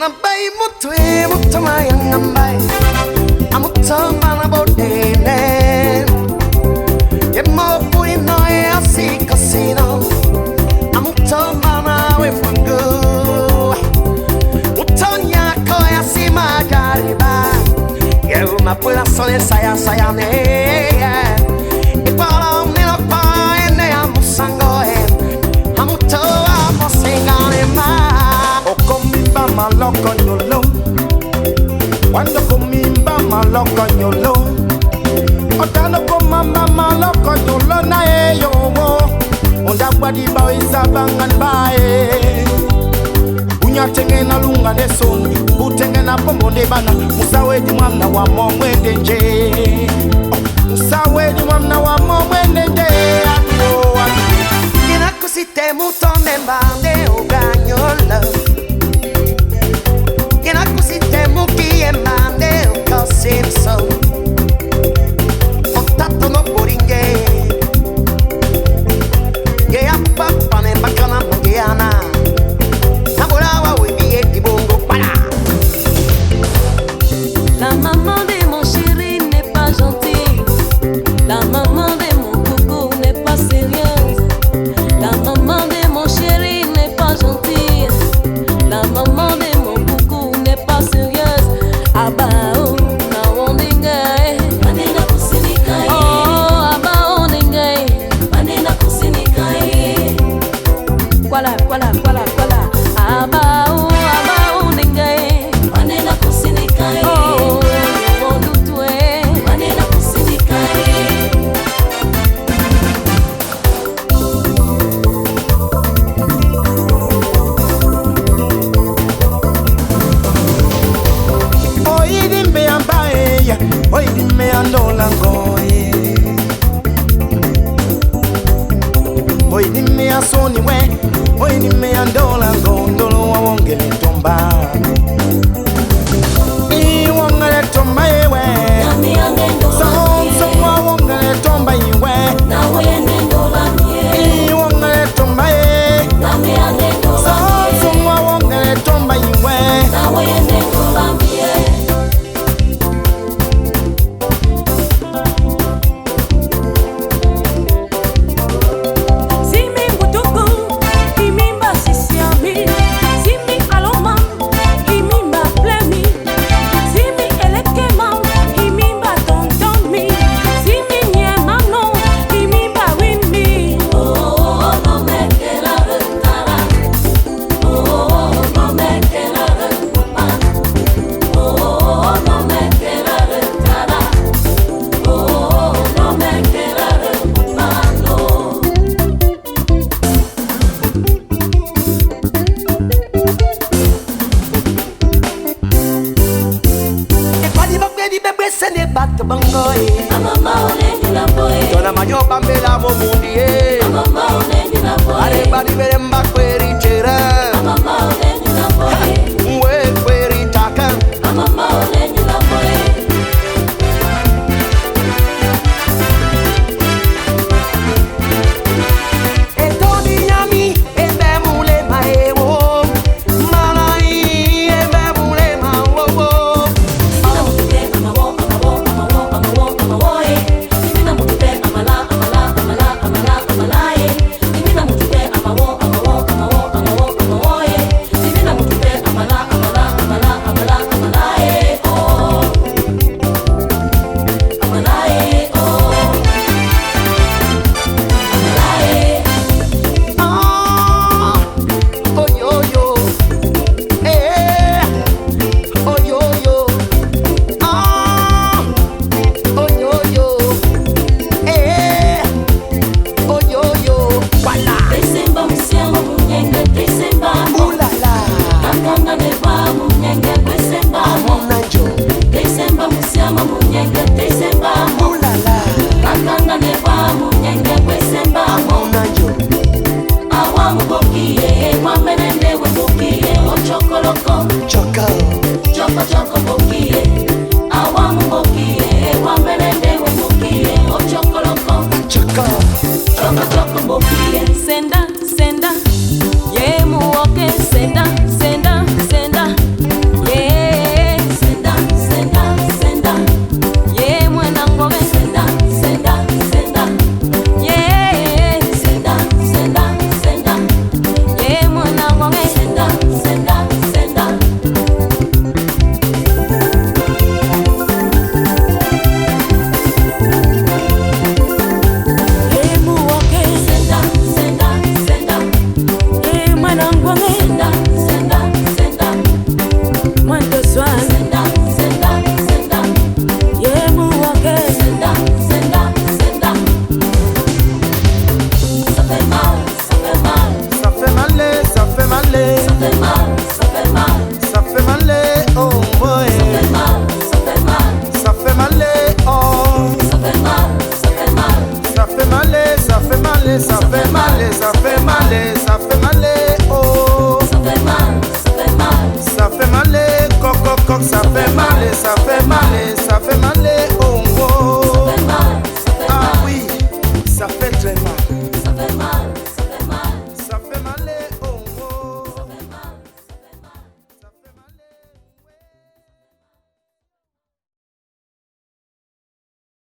Nambai mutwe mutama yang nambai amutama na bodene yemo puri no e asi casino amutama na we fungu mutonya ko asi magariba eu ma pula sole saya ne e para me lo pa ne amusango e amutoa posengane ma maloko nyolo wando kumimba maloko nyolo otano kumamba maloko nyolo na eyowo onda badi ba isabangan bae unya tengena lunga deson utengena pomondi bana musawe di mwana wa momwende nje musawe di mwana wa momwende nje ato ina kusite muto membande uganyolo so otato no boringe ye apapa ne bakana mogiana nabolawa wibie dibongo para. La maman de mon chéri n'est pas gentille, la maman de mon coucou n'est pas sérieuse, la maman de mon chéri n'est pas gentille, la maman de mon coucou n'est pas sérieuse. Ah bah oh. Oi ni me asoni we, oi ni me andola gondolo wa wongele tomba. I wongele tomba we, so wa wongele tomba we. Na we nendola mie. I wongele tomba na me andola. So wa wongele tomba we. Na we nendola mie. Mama oneni la boy. Tona manyo bambela mo mundi e. Mama oneni la boy. Are badi bere mbakweri chera. Mama oneni la boy. Mwe kweri taka. Mama oneni la boy. E toni yami e be mule maewo. Malai e be mule mawo. Chocolate.